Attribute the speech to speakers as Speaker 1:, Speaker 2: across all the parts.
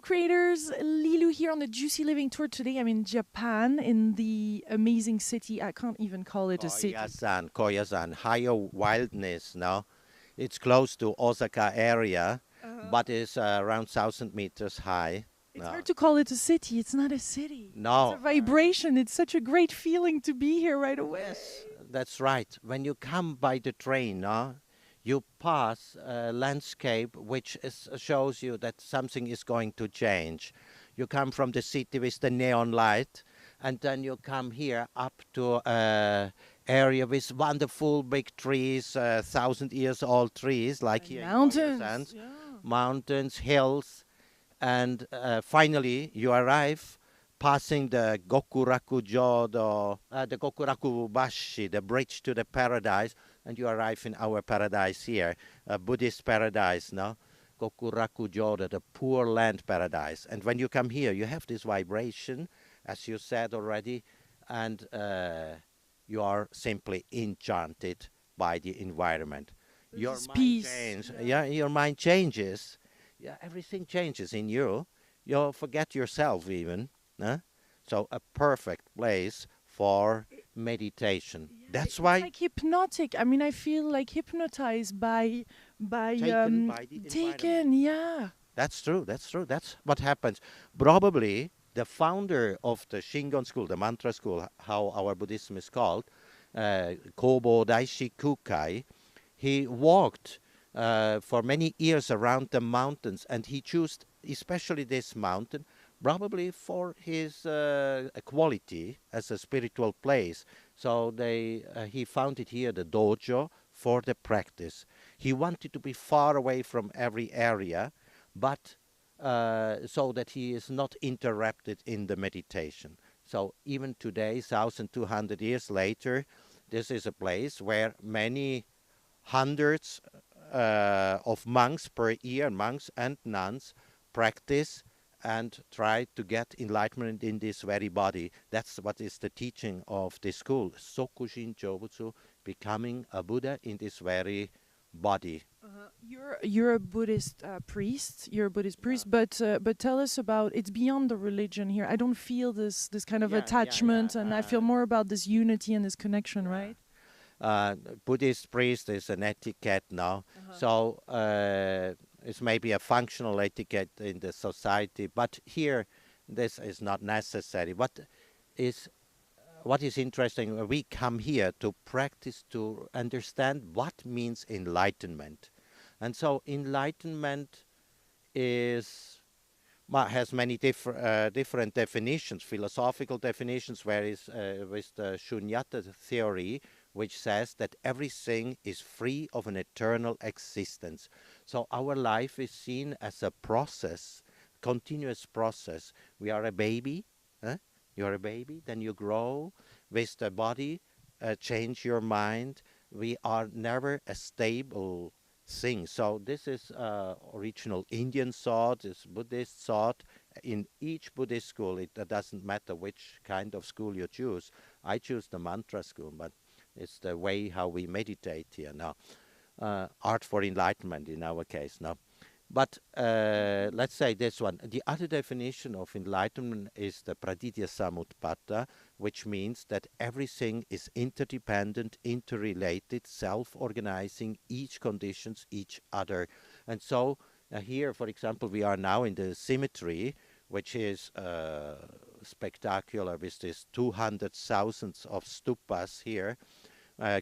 Speaker 1: creators, Lilu here on the Juicy Living Tour. Today I'm in Japan, in the amazing city. I can't even call it a city.
Speaker 2: Koyasan, higher wildness, no? It's close to Osaka area, but it's around 1,000 meters high.
Speaker 1: It's
Speaker 2: No,
Speaker 1: hard to call it a city. It's not a city. It's a
Speaker 2: no,
Speaker 1: vibration. It's such a great feeling to be here right away.
Speaker 2: yes, that's right. When you come by the train, no, you pass a landscape which shows you that something is going to change. You come from the city with the neon light, and then you come here up to area with wonderful big trees, 1,000 years old trees, like
Speaker 1: And
Speaker 2: here in
Speaker 1: mountains.
Speaker 2: Koyasan,
Speaker 1: Yeah.
Speaker 2: mountains, hills, and finally you arrive passing the the Gokuraku Bashi, the bridge to the paradise, and you arrive in our paradise here, a Buddhist paradise, no? Gokuraku Jodo, the Poor Land Paradise. And when you come here, you have this vibration, as you said already, and you are simply enchanted by the environment. Your
Speaker 1: There's
Speaker 2: mind
Speaker 1: peace.
Speaker 2: changes.
Speaker 1: Yeah.
Speaker 2: Yeah, your mind changes. Yeah, everything changes in you. You forget yourself even. Huh? So a perfect place for meditation.
Speaker 1: Yeah,
Speaker 2: That's
Speaker 1: it's
Speaker 2: why
Speaker 1: like hypnotic. I mean, I feel like hypnotized by
Speaker 2: taken by the environment.
Speaker 1: taken. Yeah.
Speaker 2: That's true. That's true. That's what happens. Probably the founder of the Shingon school, the mantra school, how our Buddhism is called, Kobo Daishi Kukai, he walked for many years around the mountains, and he chose especially this mountain, probably for his quality as a spiritual place. So he founded here the dojo for the practice. He wanted to be far away from every area, but so that he is not interrupted in the meditation. So even today, 1,200 years later, this is a place where many hundreds of monks per year, monks and nuns, practice and try to get enlightenment in this very body. That's what is the teaching of this school, Sokushin Jobutsu, becoming a Buddha in this very body.
Speaker 1: You're a Buddhist priest. You're a Buddhist
Speaker 2: Yeah.
Speaker 1: priest, but tell us about. It's beyond the religion here. I don't feel this kind of
Speaker 2: Yeah.
Speaker 1: attachment, and I feel more about this unity and this connection,
Speaker 2: Yeah.
Speaker 1: right?
Speaker 2: Buddhist priest is an etiquette now.
Speaker 1: Uh-huh.
Speaker 2: So it's maybe a functional etiquette in the society, but here this is not necessary. Is what is interesting, we come here to practice to understand what means enlightenment. And so enlightenment is has many different definitions, philosophical definitions, whereas with the Shunyata theory, which says that everything is free of an eternal existence. So our life is seen as a process, continuous process. We are a baby, huh? You are a baby, then you grow with the body, change your mind. We are never a stable thing. So this is original Indian thought, this Buddhist thought. In each Buddhist school, it doesn't matter which kind of school you choose. I choose the mantra school, but it's the way how we meditate here now. Art for enlightenment in our case now. But let's say this one. The other definition of enlightenment is the praditya samutpata, which means that everything is interdependent, interrelated, self-organizing, each conditions each other. And so here, for example, we are now in the symmetry, which is spectacular with these 200,000 of stupas here,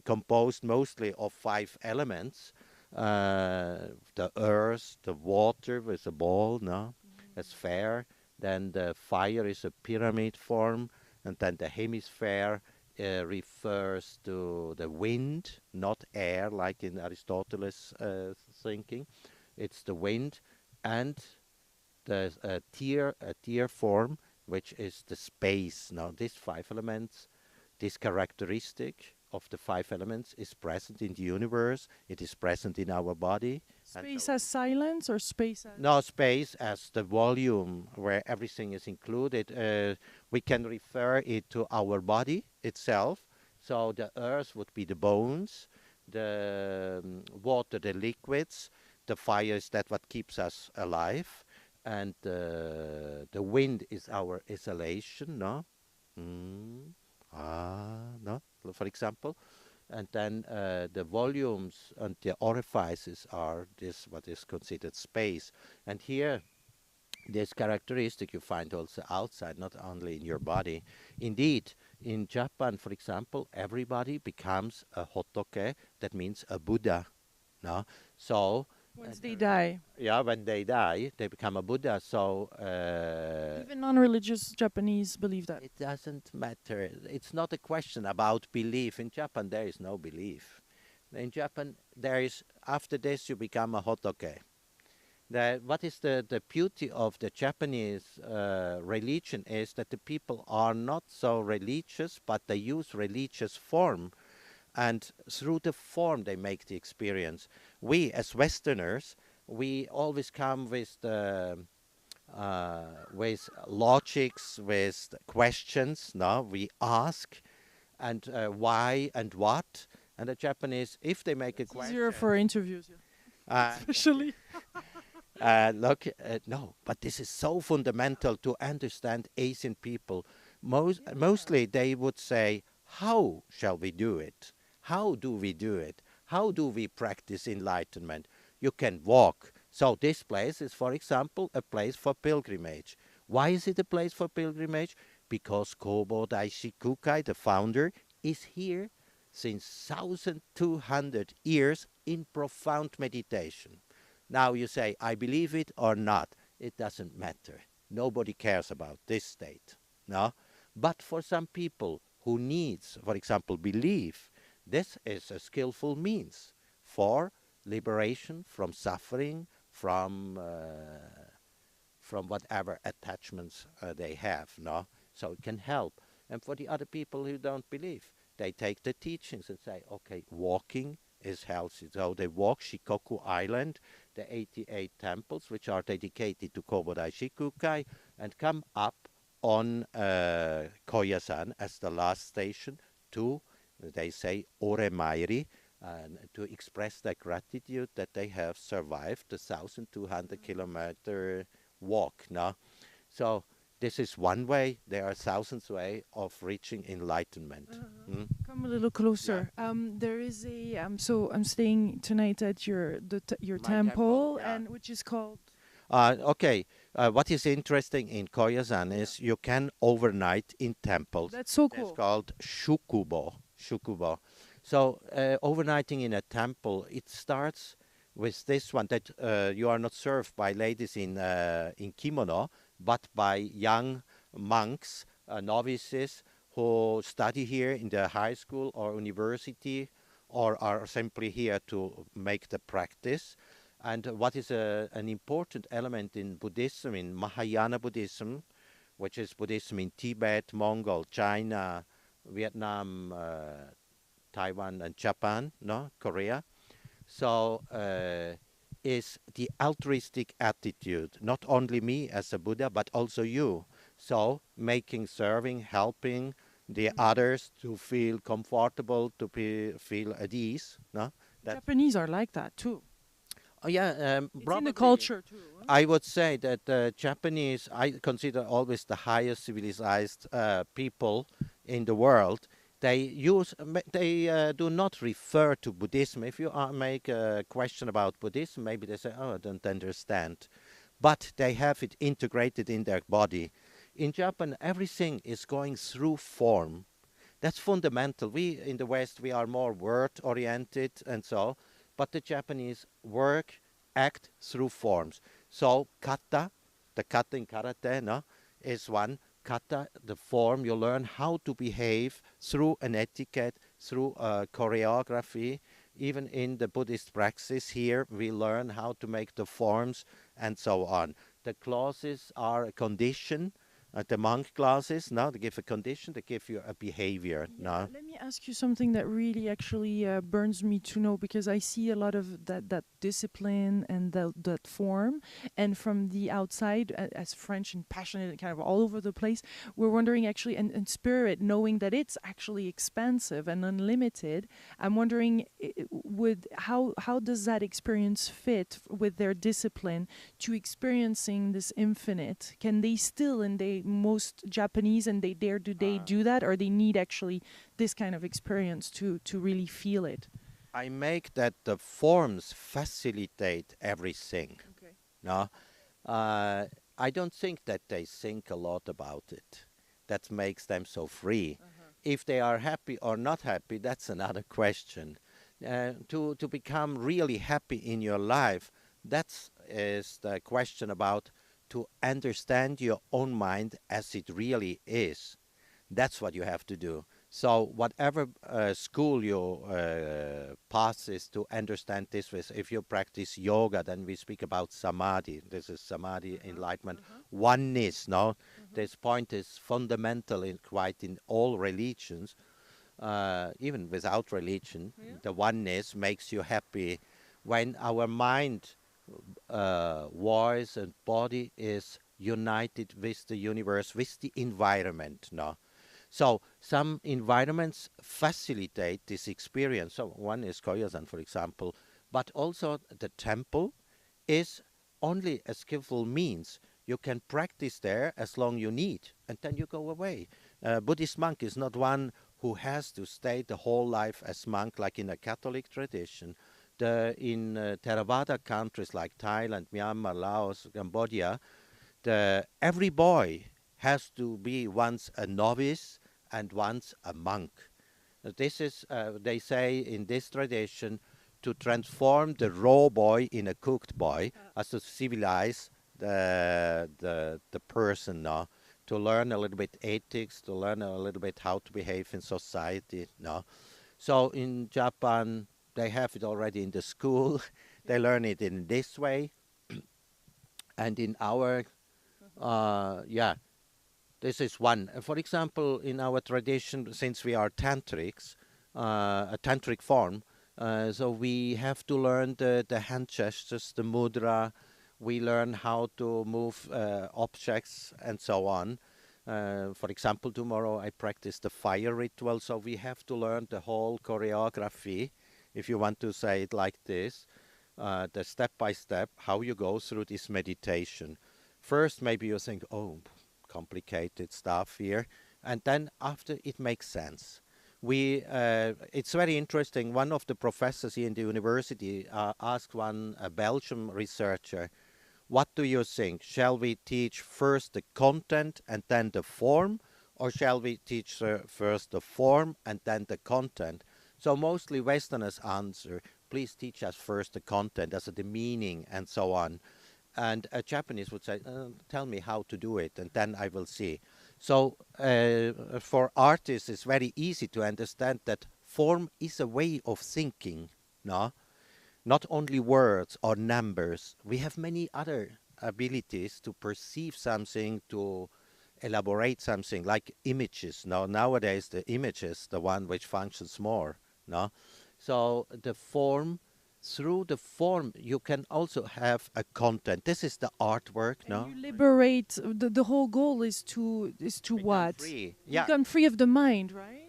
Speaker 2: composed mostly of 5 elements. The earth, the water with a ball, no, a sphere. Then the fire is a pyramid form, and then the hemisphere refers to the wind, not air, like in Aristotle's thinking. It's the wind, and the tear form, which is the space. Now, these 5 elements, this characteristic of the 5 elements is present in the universe. It is present in our body.
Speaker 1: Space as silence or space as.
Speaker 2: No, space as the volume where everything is included. We can refer it to our body itself. So the earth would be the bones, the water, the liquids, the fire is that what keeps us alive, and the wind is our exhalation, no? Mm. No, for example. And then the volumes and the orifices are this what is considered space. And here, this characteristic you find also outside, not only in your body. Indeed, in Japan, for example, everybody becomes a hotoke, that means a Buddha. No? So,
Speaker 1: Once they die.
Speaker 2: yeah, when they die, they become a Buddha. So,
Speaker 1: Even non-religious Japanese believe that.
Speaker 2: it doesn't matter. It's not a question about belief. In Japan, there is no belief. In Japan, there is, after this, you become a hotoke. What is the beauty of the Japanese religion is that the people are not so religious, but they use religious form, and through the form they make the experience. We as Westerners, we always come with logics, with questions. No, we ask, and why and what. And the Japanese, if they make a
Speaker 1: It's easier
Speaker 2: question,
Speaker 1: for interviews,
Speaker 2: uh,
Speaker 1: especially.
Speaker 2: look, no, but this is so fundamental to understand Asian people. Mostly they would say, how shall we do it? How do we do it? How do we practice enlightenment? You can walk. So this place is, for example, a place for pilgrimage. Why is it a place for pilgrimage? Because Kobo Daishi Kukai, the founder, is here since 1200 years in profound meditation. Now you say, I believe it or not. It doesn't matter. Nobody cares about this state. No? But for some people who needs, for example, belief, this is a skillful means for liberation from suffering, from whatever attachments they have. No? So it can help. And for the other people who don't believe, they take the teachings and say, okay, walking is healthy. So they walk Shikoku Island, the 88 temples, which are dedicated to Kobodai Shikukai, and come up on Koyasan as the last station to, they say, Oremairi, to express their gratitude that they have survived the 1,200-kilometer walk. Now, so this is one way. There are thousands of ways of reaching enlightenment.
Speaker 1: Come a little closer. There is a so I'm staying tonight at your your
Speaker 2: My
Speaker 1: temple,
Speaker 2: yeah.
Speaker 1: and which is called.
Speaker 2: Okay, what is interesting in Koyasan is you can overnight in temples.
Speaker 1: That's so
Speaker 2: It's
Speaker 1: cool.
Speaker 2: called shukubo. Shukubo. So overnighting in a temple, it starts with this one that you are not served by ladies in kimono, but by young monks, novices who study here in the high school or university, or are simply here to make the practice. And what is an important element in Buddhism, in Mahayana Buddhism, which is Buddhism in Tibet, Mongol, China, Vietnam, Taiwan, and Japan, no, Korea. So is the altruistic attitude, not only me as a Buddha, but also you. So making, serving, helping the others to feel comfortable, to feel at ease. No, that.
Speaker 1: Japanese are like that too.
Speaker 2: Oh yeah,
Speaker 1: It's in the
Speaker 2: probably.
Speaker 1: culture too. Huh?
Speaker 2: I would say that Japanese, I consider always the highest civilized people in the world. They do not refer to Buddhism. If you make a question about Buddhism, maybe they say, "Oh, I don't understand," but they have it integrated in their body. In Japan, everything is going through form. That's fundamental. We in the West, we are more word-oriented and so, but the Japanese work, act through forms. So kata, the kata in karate, no, is one. Kata, the form, you learn how to behave through an etiquette, through choreography. Even in the Buddhist praxis here, we learn how to make the forms and so on. The clauses are a condition The monk classes, no, they give a condition, they give you a behavior,
Speaker 1: Yeah,
Speaker 2: no.
Speaker 1: let me ask you something that really actually burns me to know, because I see a lot of that discipline and that form, and from the outside, as French and passionate and kind of all over the place, we're wondering actually, and spirit, knowing that it's actually expansive and unlimited. I'm wondering, would how does that experience fit with their discipline to experiencing this infinite? Can they still, and they most Japanese, and they dare do they do that, or they need actually this kind of experience to really feel it?
Speaker 2: I make that the forms facilitate everything,
Speaker 1: Okay.
Speaker 2: no. Uh, I don't think that they think a lot about it. That makes them so free. If they are happy or not happy, that's another question. To become really happy in your life, that is the question about to understand your own mind as it really is. That's what you have to do. So whatever school you pass is to understand this with. If you practice yoga, then we speak about samadhi. This is samadhi, enlightenment, oneness. No, this point is fundamental in quite in all religions. Even without religion, the oneness makes you happy when our mind, voice, and body is united with the universe, with the environment. No, so some environments facilitate this experience. So one is Koyasan, for example, but also the temple is only a skillful means. You can practice there as long you need, and then you go away. Buddhist monk is not one who has to stay the whole life as monk, like in a Catholic tradition. In Theravada countries like Thailand, Myanmar, Laos, Cambodia, every boy has to be once a novice and once a monk. This is, they say in this tradition, to transform the raw boy in a cooked boy, as to civilize the person now, to learn a little bit ethics, to learn a little bit how to behave in society now. So in Japan, they have it already in the school. They learn it in this way. And in our, yeah, this is one. For example, in our tradition, since we are tantrics, a tantric form, so we have to learn the hand gestures, the mudra. We learn how to move objects and so on. For example, tomorrow I practice the fire ritual, so we have to learn the whole choreography, if you want to say it like this, the step by step, how you go through this meditation. First, maybe you think, oh, complicated stuff here, and then after it makes sense. It's very interesting. One of the professors here in the university asked one Belgian researcher, what do you think? Shall we teach first the content and then the form, or shall we teach first the form and then the content? So mostly Westerners answer, please teach us first the content, as the meaning and so on. And a Japanese would say, tell me how to do it, and then I will see. So for artists, it's very easy to understand that form is a way of thinking, no? Not only words or numbers. We have many other abilities to perceive something, to elaborate something, like images. No? Nowadays, the image is the one which functions more. No? So the form, through the form, you can also have a content. This is the artwork.
Speaker 1: And
Speaker 2: No?
Speaker 1: you liberate. The whole goal is to
Speaker 2: Become
Speaker 1: what?
Speaker 2: free. Yeah.
Speaker 1: Become free of the mind, right?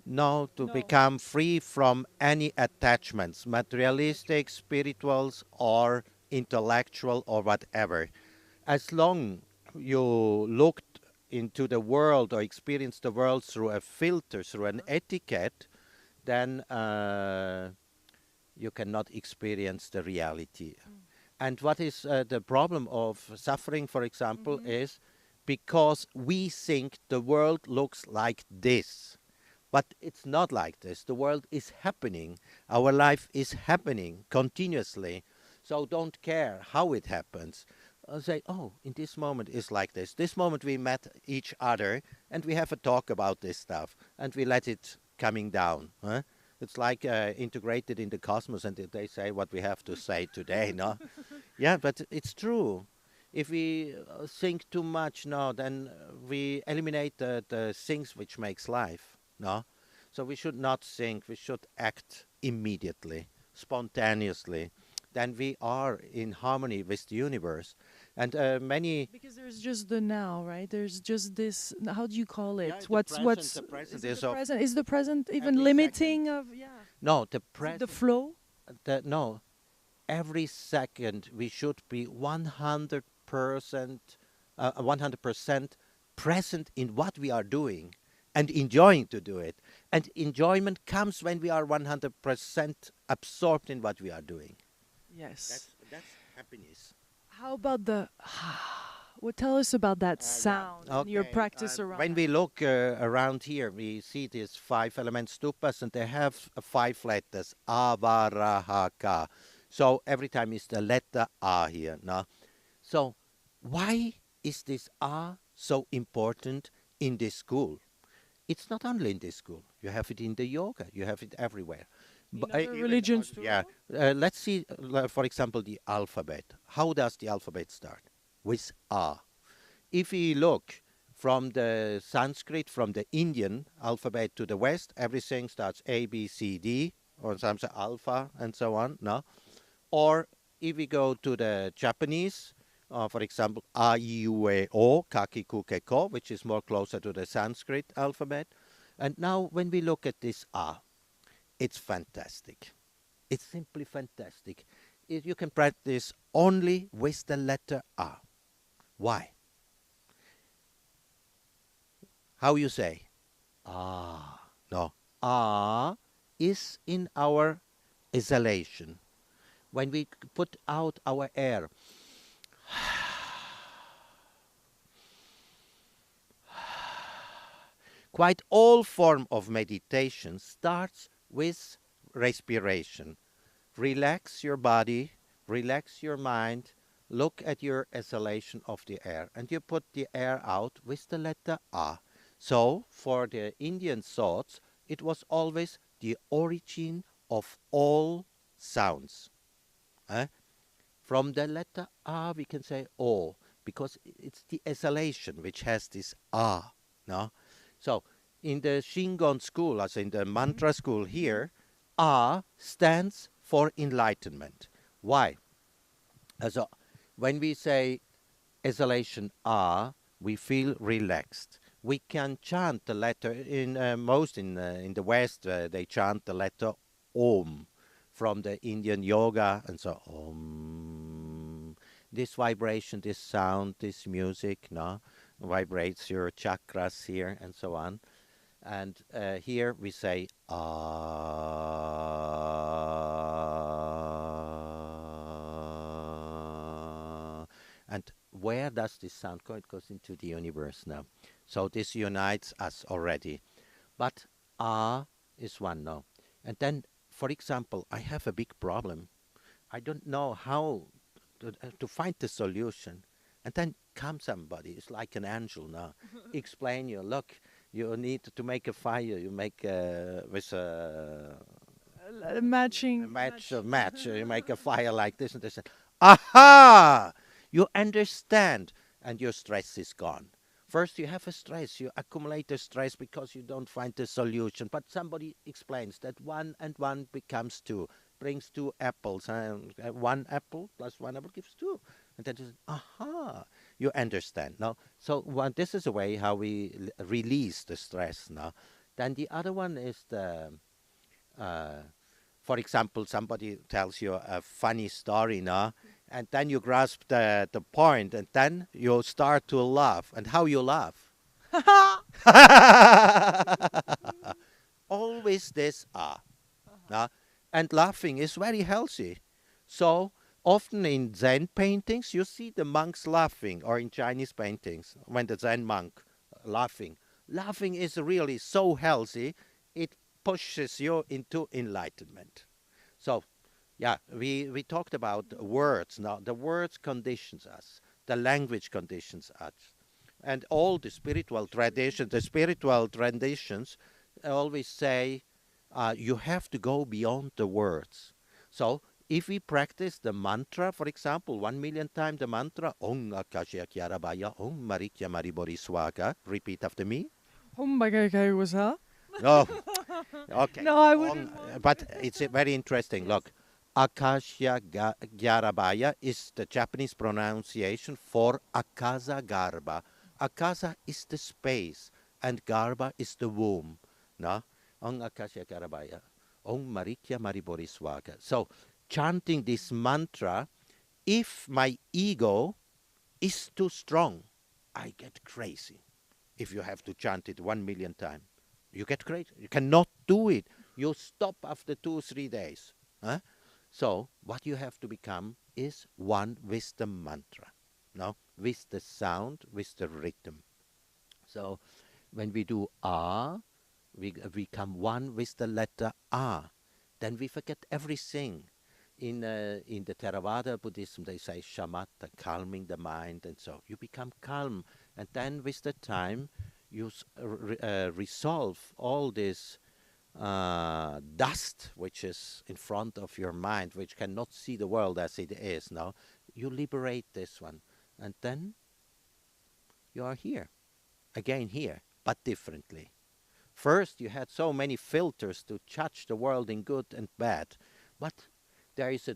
Speaker 2: No, to
Speaker 1: No.
Speaker 2: become free from any attachments, materialistic, spirituals, or intellectual, or whatever. As long you looked into the world or experienced the world through a filter, through an etiquette, then you cannot experience the reality. And what is the problem of suffering, for example, is because we think the world looks like this. But it's not like this. The world is happening. Our life is happening continuously. So don't care how it happens. Say, oh, in this moment is like this. This moment we met each other and we have a talk about this stuff and we let it coming down. Huh? It's like integrated in the cosmos, and they say what we have to say today, no? Yeah, but it's true. If we think too much, no, then we eliminate the things which makes life, no. So we should not think. We should act immediately, spontaneously. Then we are in harmony with the universe. And many.
Speaker 1: Because there's just the now, right? There's just this. How do you call it?
Speaker 2: Yeah,
Speaker 1: What's
Speaker 2: the present
Speaker 1: is it
Speaker 2: is
Speaker 1: the
Speaker 2: of
Speaker 1: present? Is the present even
Speaker 2: every second.
Speaker 1: limiting of? Yeah.
Speaker 2: No, the
Speaker 1: Is it the
Speaker 2: present.
Speaker 1: flow?
Speaker 2: No, every second we should be 100%, 100% present in what we are doing and enjoying to do it. And enjoyment comes when we are 100% absorbed in what we are doing.
Speaker 1: Yes.
Speaker 2: That's happiness.
Speaker 1: How about the? Well, tell us about that
Speaker 2: Yeah.
Speaker 1: sound and your
Speaker 2: Okay.
Speaker 1: practice around
Speaker 2: When
Speaker 1: that.
Speaker 2: we look around here, we see these five element stupas, and they have five letters: A, Va, Ra, Ha, Ka. So every time is the letter A here. No? So why is this A so important in this school? It's not only in this school. You have it in the yoga. You have it everywhere.
Speaker 1: In
Speaker 2: But
Speaker 1: other
Speaker 2: even on,
Speaker 1: religions too.
Speaker 2: yeah. Let's see, for example, the alphabet. How does the alphabet start? With A. If we look from the Sanskrit, from the Indian alphabet to the West, everything starts A, B, C, D, or sometimes alpha, and so on. No, or if we go to the Japanese, for example, A, I, U, E, O, Kaki, Ku, Ke, Ko, which is more closer to the Sanskrit alphabet. And now, when we look at this A, it's fantastic. It's simply fantastic. You can practice only with the letter A. Why? How you say? Ah. No. Ah is in our exhalation. When we put out our air, quite all form of meditation starts with respiration. Relax your body, relax your mind, look at your exhalation of the air, and you put the air out with the letter A. So, for the Indian thoughts, it was always the origin of all sounds. Eh? From the letter A, we can say O, because it's the exhalation which has this A. No? So, in the Shingon school, as in the mantra school here, A stands for enlightenment. Why? So, when we say exhalation A, we feel relaxed. We can chant the letter in most in the West. They chant the letter Om from the Indian yoga, and so Om. This vibration, this sound, this music, no, vibrates your chakras here, and so on. And here we say ah. And where does this sound go? It goes into the universe now. So this unites us already. But ah is one now. And then, for example, I have a big problem. I don't know how to find the solution. And then comes somebody, it's like an angel now, explain you, look, you need to make a fire, you make with
Speaker 1: Matching.
Speaker 2: a match, you make a fire like this and this. And, aha! You understand, and your stress is gone. First, you have a stress, you accumulate a stress because you don't find the solution. But somebody explains that one and one becomes two, brings two apples. One apple plus one apple gives two. And then you say, aha, you understand. No? So this is a way how we release the stress. No? Then the other one is the, for example, somebody tells you a funny story, no? And then you grasp the point, and then you start to laugh. And how you laugh? Always this no? And laughing is very healthy. So often in Zen paintings, you see the monks laughing, or in Chinese paintings, when the Zen monk laughing. Laughing is really so healthy, it pushes you into enlightenment. So, yeah, we talked about words. Now, the words conditions us. The language conditions us. And all the spiritual traditions always say you have to go beyond the words. So if we practice the mantra, for example, 1 million times the mantra, Om Akashya Kyarabaya, Om Marikya Maribori Swaga, repeat after me.
Speaker 1: Humbagagaiwaza.
Speaker 2: No, okay.
Speaker 1: No, I
Speaker 2: Om,
Speaker 1: wouldn't want
Speaker 2: but
Speaker 1: to.
Speaker 2: it's very interesting.
Speaker 1: Yes.
Speaker 2: Look, Akashya Gyarabaya is the Japanese pronunciation for Akasa Garba. Akasa is the space, and Garba is the womb. No? Om Akashya Gyarabaya. Om Marikya Maribori Swaga. So, chanting this mantra, if my ego is too strong, I get crazy. If you have to chant it 1 million times, you get crazy. You cannot do it. You stop after 2 3 days. Huh? So what you have to become is one with the mantra, no, with the sound, with the rhythm. So when we do ah, we become one with the letter ah. Then we forget everything. In the Theravada Buddhism, they say shamatha, calming the mind, and so you become calm. And then with the time, you resolve all this dust which is in front of your mind, which cannot see the world as it is. Now you liberate this one, and then you are here again, here, but differently. First, you had so many filters to judge the world in good and bad, but there is a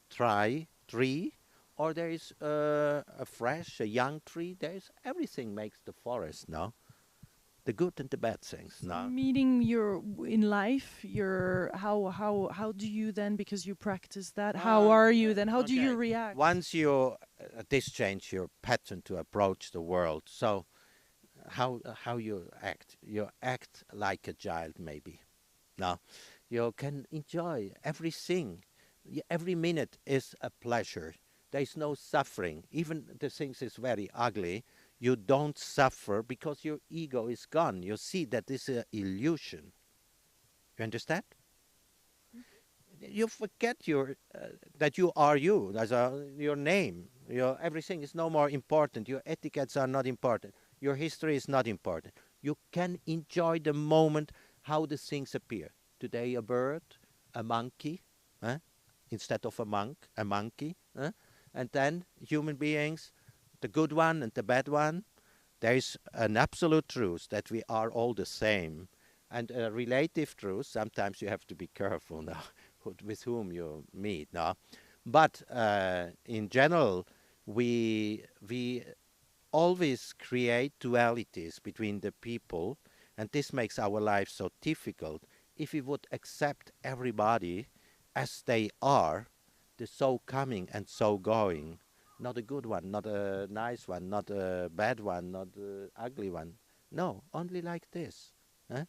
Speaker 2: dry tree, or there is a fresh, a young tree. There is everything makes the forest. No, the good and the bad things.
Speaker 1: So
Speaker 2: No,
Speaker 1: meaning your in life, your how do you then, because you practice that? How are you then? How do you
Speaker 2: okay.
Speaker 1: react?
Speaker 2: Once you this change your pattern to approach the world. So how you act? You act like a child, maybe. No, you can enjoy everything. Every minute is a pleasure. There is no suffering. Even the things is very ugly. You don't suffer because your ego is gone. You see that this is an illusion. You understand? You forget that you are you. That's your name. Your everything is no more important. Your etiquettes are not important. Your history is not important. You can enjoy the moment how the things appear. Today a bird, a monkey, huh? Instead of a monk, a monkey, huh? And then human beings, the good one and the bad one. There is an absolute truth that we are all the same, and a relative truth. Sometimes you have to be careful now with whom you meet now, but in general, we always create dualities between the people, and this makes our life so difficult. If we would accept everybody as they are, the so coming and so going, not a good one, not a nice one, not a bad one, not a ugly one. No, only like this. Huh?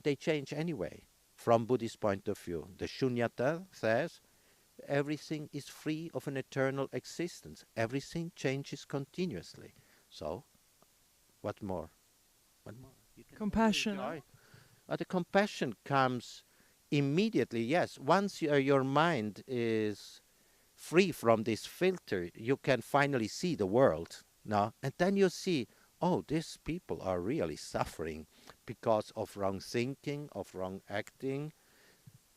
Speaker 2: They change anyway. From Buddhist point of view, the Shunyata says everything is free of an eternal existence. Everything changes continuously. So, what more? What more? You can only
Speaker 1: Compassion, huh?
Speaker 2: enjoy. The compassion comes immediately. Yes, once your mind is free from this filter, you can finally see the world. No, and then you see, oh, these people are really suffering because of wrong thinking, of wrong acting,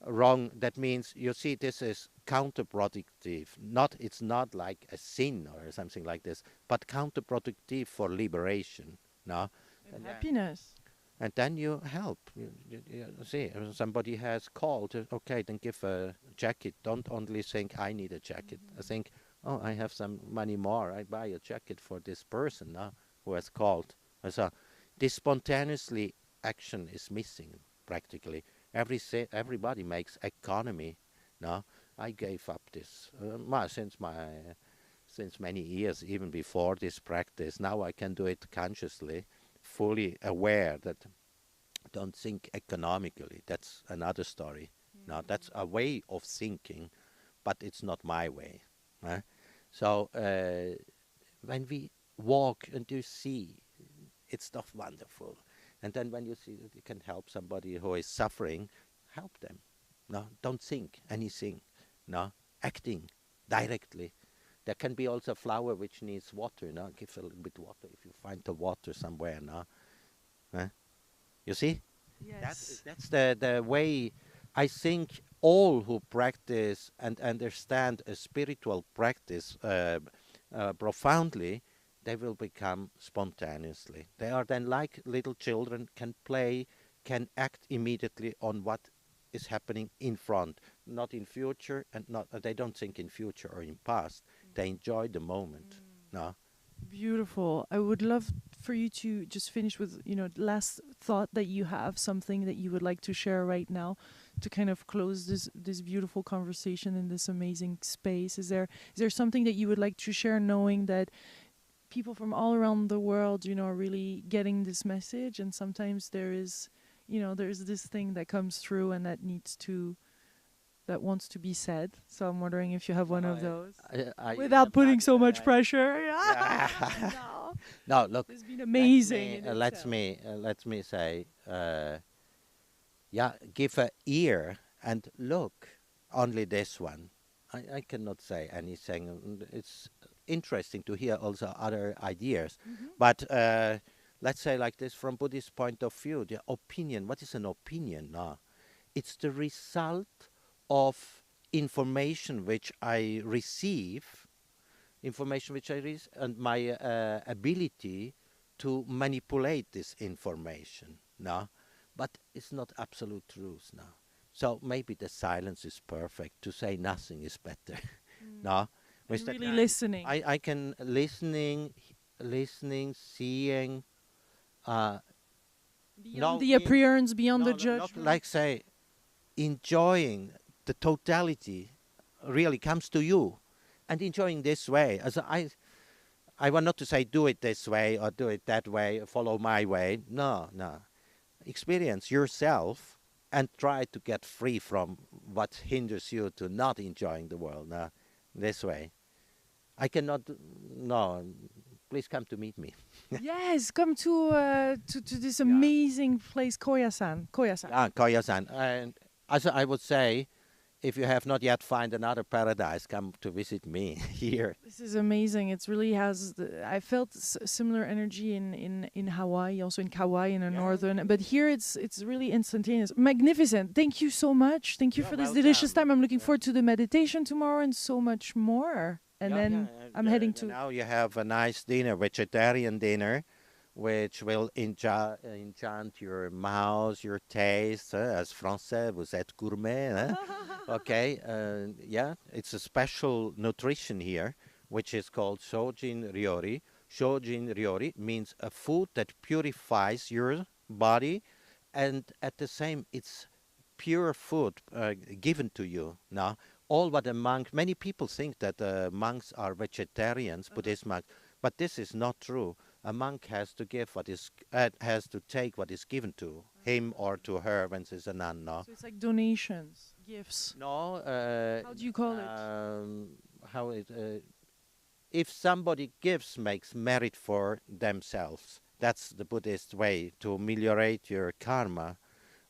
Speaker 2: wrong. That means you see this is counterproductive. Not it's not like a sin or something like this, but counterproductive for liberation. No,
Speaker 1: And
Speaker 2: and then
Speaker 1: happiness.
Speaker 2: you help. You see, somebody has called. Okay, then give a jacket. Don't only think I need a jacket. I think, oh, I have some money more. I buy a jacket for this person who has called. So this spontaneously action is missing practically. Everybody makes economy. No, I gave up this since many years, even before this practice. Now I can do it consciously, fully aware that don't think economically. That's another story. Now that's a way of thinking, but it's not my way. Huh? So when we walk and you see, it's stuff wonderful. And then when you see that you can help somebody who is suffering, help them. No, don't think anything. No, acting directly. There can be also a flower which needs water. No, give a little bit water if you find the water somewhere. No, huh? You see,
Speaker 1: Yes.
Speaker 2: that's the way. I think all who practice and understand a spiritual practice profoundly, they will become spontaneously. They are then like little children, can play, can act immediately on what is happening in front, not in future, and not they don't think in future or in past. They enjoy the moment. No.
Speaker 1: Beautiful. I would love for you to just finish with, last thought that you have, something that you would like to share right now to kind of close this beautiful conversation in this amazing space. Is there something that you would like to share, knowing that people from all around the world, are really getting this message, and sometimes there's this thing that comes through and that wants to be said. So I'm wondering if you have one of those. Without putting so much pressure. No.
Speaker 2: No, look.
Speaker 1: It's been amazing.
Speaker 2: Let me say, give a ear and look. Only this one. I cannot say anything. It's interesting to hear also other ideas. But let's say like this, from Buddhist point of view, the opinion. What is an opinion? No, it's the result of information which I receive, and my ability to manipulate this information. No, but it's not absolute truth. No, so maybe the silence is perfect. To say nothing is better. No,
Speaker 1: And really listening.
Speaker 2: I can listening, seeing.
Speaker 1: Beyond the appearance, beyond the judgment.
Speaker 2: Not like say, enjoying the totality really comes to you, and enjoying this way. As I want not to say do it this way or do it that way, follow my way. No. Experience yourself and try to get free from what hinders you to not enjoying the world. No, this way. I cannot. No, please come to meet me.
Speaker 1: Yes, come to this amazing place, Koyasan.
Speaker 2: Koyasan. And as I would say, if you have not yet found another paradise, come to visit me here.
Speaker 1: This is amazing. It really has. I felt similar energy in Hawaii, also in Kauai, in the northern. But here it's really instantaneous, magnificent. Thank you so much. Thank you for this delicious time. I'm looking forward to the meditation tomorrow and so much more. And then I'm heading to.
Speaker 2: Now you have a nice dinner, vegetarian dinner, which will enchant your mouth, your taste. As Français, vous êtes gourmet. Okay, it's a special nutrition here, which is called Shojin Ryori. Shojin Ryori means a food that purifies your body, and at the same, it's pure food given to you. Now, all what a monk, many people think that monks are vegetarians, Buddhist monks, but this is not true. A monk has to give has to take what is given to him or to her when she's a nun. No?
Speaker 1: So it's like donations, gifts.
Speaker 2: No.
Speaker 1: How do you call it?
Speaker 2: If somebody gives, makes merit for themselves. That's the Buddhist way to ameliorate your karma.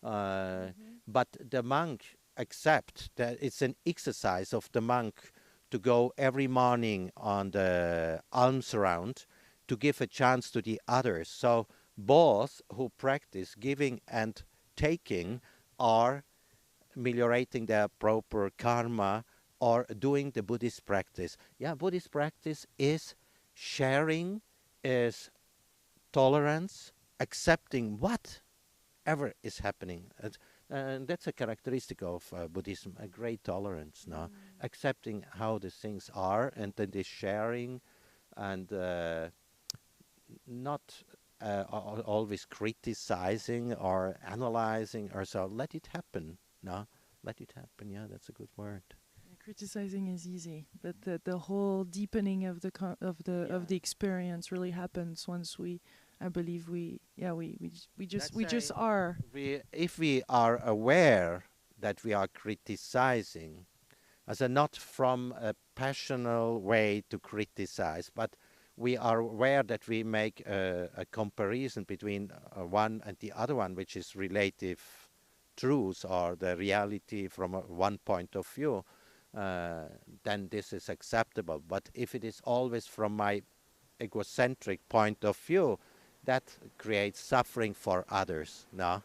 Speaker 2: But the monk accept that it's an exercise of the monk to go every morning on the alms round to give a chance to the others. So both who practice giving and taking are ameliorating their proper karma or doing the Buddhist practice. Yeah, Buddhist practice is sharing, is tolerance, accepting whatever is happening. And that's a characteristic of Buddhism, a great tolerance, no? Accepting how the things are, and then this sharing, and not always criticizing or analyzing or so. Let it happen, no? Let it happen, yeah, that's a good word.
Speaker 1: Criticizing is easy, but the whole deepening of the experience really happens once I believe we just are.
Speaker 2: If we are aware that we are criticizing, as not from a passionate way to criticize, but we are aware that we make a comparison between one and the other one, which is relative truth or the reality from one point of view, then this is acceptable. But if it is always from my egocentric point of view, that creates suffering for others. No,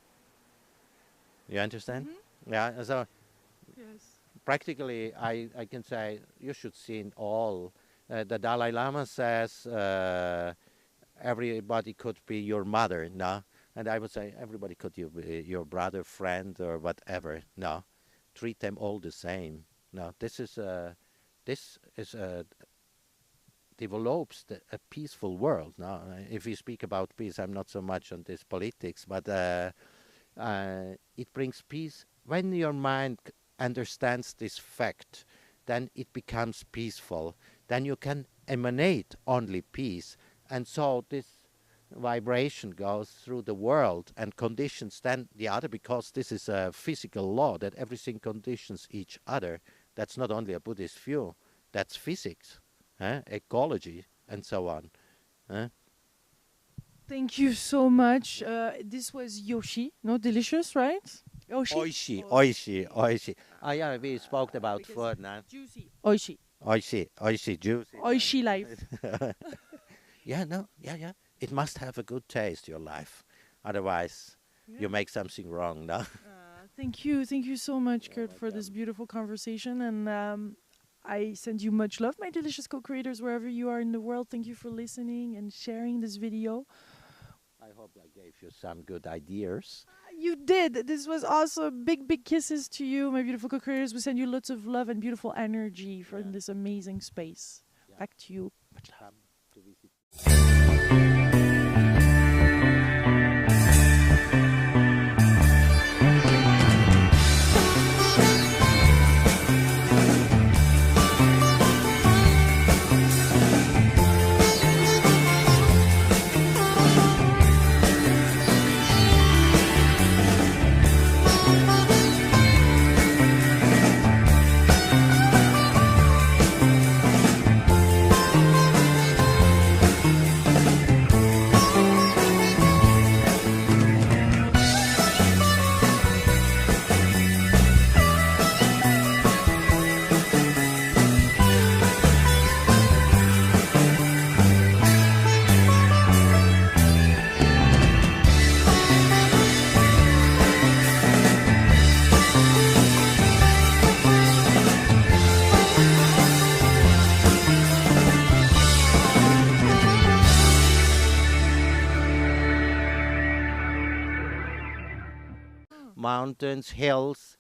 Speaker 2: you understand? Yeah. So
Speaker 1: Yes.
Speaker 2: Practically, I can say you should see in all. The Dalai Lama says everybody could be your mother, no? And I would say everybody could be your brother, friend, or whatever, no? Treat them all the same. No, this is develops a peaceful world. No, if we speak about peace, I'm not so much on this politics, but it brings peace when your mind understands this fact. Then it becomes peaceful. Then you can emanate only peace, and so this vibration goes through the world and conditions then the other, because this is a physical law that everything conditions each other. That's not only a Buddhist view, that's physics, ecology, and so on. eh.
Speaker 1: Thank you so much. This was Yoshi. No, delicious, right? Yoshi.
Speaker 2: Oishi, oishi,
Speaker 1: Oishi.
Speaker 2: oishi. Ah, yeah, we spoke about
Speaker 1: Because
Speaker 2: food now.
Speaker 1: juicy. Oishi.
Speaker 2: Oishi, oishi, juicy.
Speaker 1: Oishi life.
Speaker 2: Yeah, no, yeah, yeah. It must have a good taste, your life. Otherwise, you
Speaker 1: Yeah.
Speaker 2: make something wrong, no?
Speaker 1: Thank you so much,
Speaker 2: You're
Speaker 1: Kurt, for this
Speaker 2: welcome.
Speaker 1: beautiful conversation. And I send you much love, my delicious co-creators, wherever you are in the world. Thank you for listening and sharing this video.
Speaker 2: I hope I gave you some good ideas.
Speaker 1: You did. This was awesome. Big, big kisses to you, my beautiful co-creators. We send you lots of love and beautiful energy from
Speaker 2: Yeah,
Speaker 1: this amazing space.
Speaker 2: yeah.
Speaker 1: Back to you. Much love.
Speaker 2: Come to visit. Mountains, hills,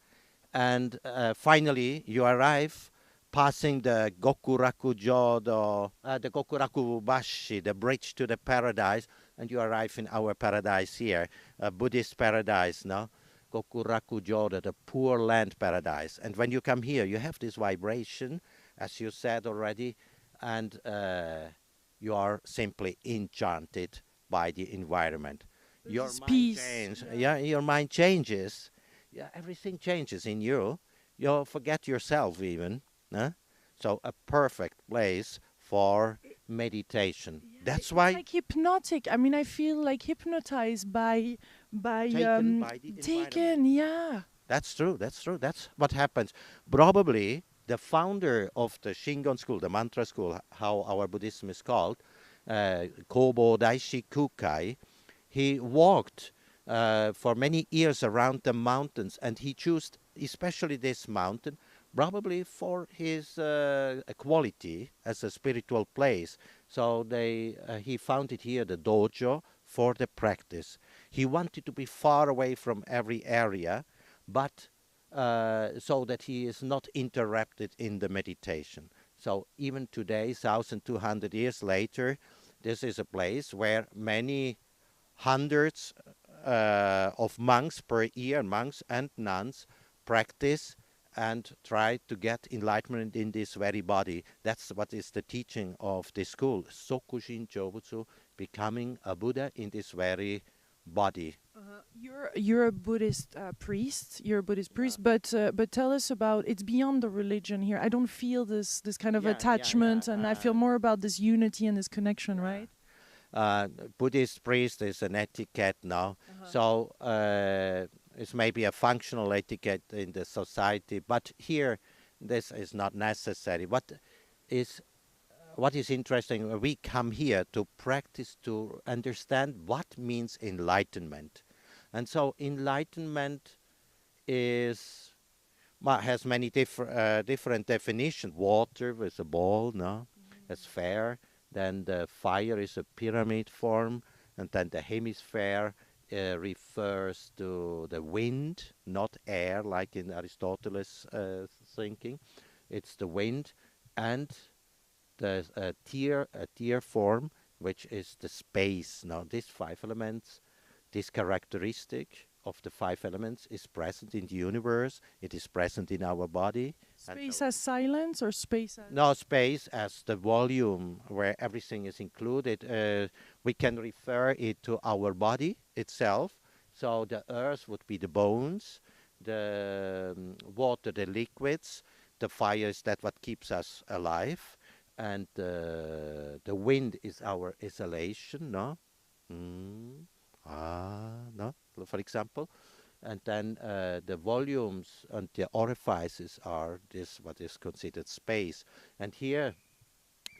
Speaker 2: and finally you arrive passing the Gokuraku Jodo, the Gokuraku Bashi, the bridge to the paradise, and you arrive in our paradise here, a Buddhist paradise, no? Gokuraku Jodo, the Poor Land paradise. And when you come here, you have this vibration, as you said already, and you are simply enchanted by the environment. Your
Speaker 1: This
Speaker 2: mind
Speaker 1: peace.
Speaker 2: changes. Yeah, your mind changes. Yeah, everything changes in you. You forget yourself even. Huh? So a perfect place for meditation.
Speaker 1: Yeah,
Speaker 2: That's
Speaker 1: it's
Speaker 2: why
Speaker 1: like hypnotic. I mean, I feel like hypnotized by
Speaker 2: taken by the environment.
Speaker 1: taken. Yeah.
Speaker 2: That's true. That's true. That's what happens. Probably the founder of the Shingon school, the mantra school, how our Buddhism is called, Kobo Daishi Kukai, he walked for many years around the mountains, and he chose especially this mountain, probably for his quality as a spiritual place. So he founded here the dojo for the practice. He wanted to be far away from every area, but so that he is not interrupted in the meditation. So even today, 1,200 years later, this is a place where many hundreds of monks per year, monks and nuns, practice and try to get enlightenment in this very body. That's what is the teaching of this school, Sokushin Jobutsu, becoming a Buddha in this very body.
Speaker 1: You're a Buddhist priest. You're a Buddhist
Speaker 2: Yeah.
Speaker 1: priest, but tell us about. It's beyond the religion here. I don't feel this kind of
Speaker 2: Yeah, yeah, yeah.
Speaker 1: attachment, and I feel more about this unity and this connection,
Speaker 2: Yeah.
Speaker 1: right?
Speaker 2: Buddhist priest is an etiquette now.
Speaker 1: Uh-huh.
Speaker 2: So it's maybe a functional etiquette in the society, but here this is not necessary. Is what is interesting, we come here to practice to understand what means enlightenment. And so enlightenment is has many different definitions. Water with a ball, no, a sphere. Then the fire is a pyramid form, and then the hemisphere refers to the wind, not air, like in Aristotle's thinking. It's the wind, and the tier form, which is the space. Now, these five elements, this characteristic of the five elements is present in the universe. It is present in our body.
Speaker 1: Space as silence or space as...
Speaker 2: No, space as the volume where everything is included. We can refer it to our body itself. So the earth would be the bones, the water, the liquids, the fire is that what keeps us alive, and the wind is our exhalation, no? Mm. No, for example. And then the volumes and the orifices are this what is considered space. And here,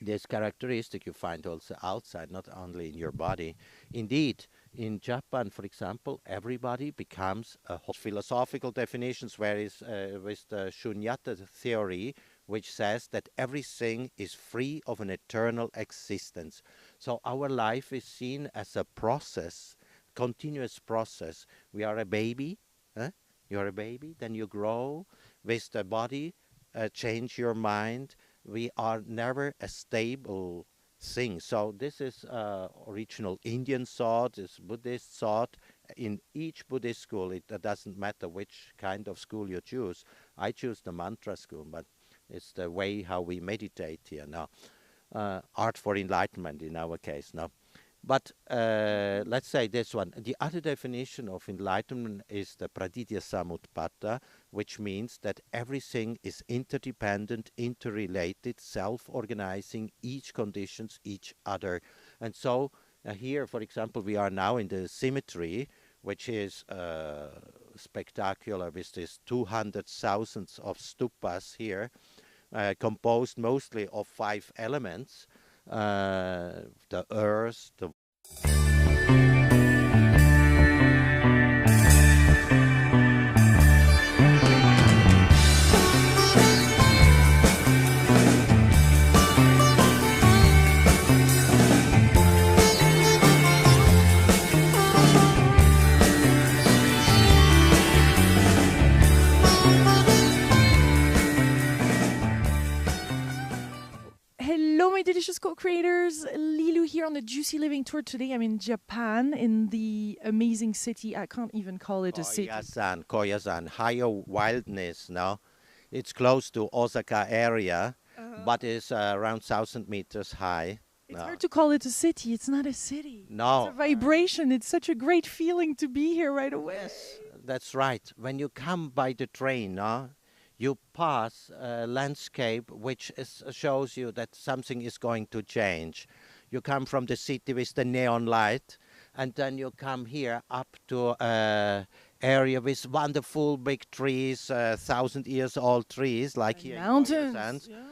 Speaker 2: this characteristic you find also outside, not only in your body. Indeed, in Japan, for example, everybody becomes a philosophical definitions, whereas with the Shunyata theory, which says that everything is free of an eternal existence. So our life is seen as a process, continuous process. We are a baby, you are a baby, then you grow with the body, change your mind. We are never a stable thing. So this is original Indian thought, this Buddhist thought. In each Buddhist school, it doesn't matter which kind of school you choose. I choose the mantra school, but it's the way how we meditate here now. Art for enlightenment in our case now. But let's say this one. The other definition of enlightenment is the praditya samutpata, which means that everything is interdependent, interrelated, self-organizing, each conditions each other. And so here, for example, we are now in the symmetry, which is spectacular with this 200,000 of stupas here, composed mostly of 5 elements. The earth, the
Speaker 1: Hello, my delicious co-creators. Lilu here on the Juicy Living Tour. Today I'm in Japan, in the amazing city. I can't even call it a city.
Speaker 2: Koyasan, higher wildness, no? It's close to Osaka area, but it's around 1,000 meters high.
Speaker 1: It's hard to call it a city. It's not a city.
Speaker 2: No.
Speaker 1: It's a vibration. It's such a great feeling to be here right away.
Speaker 2: Yes, that's right. When you come by the train, no? You pass a landscape which shows you that something is going to change. You come from the city with the neon light, and then you come here up to an area with wonderful big trees, 1,000 years old trees, like
Speaker 1: And
Speaker 2: here
Speaker 1: mountains.
Speaker 2: in Koyasan.
Speaker 1: Yeah.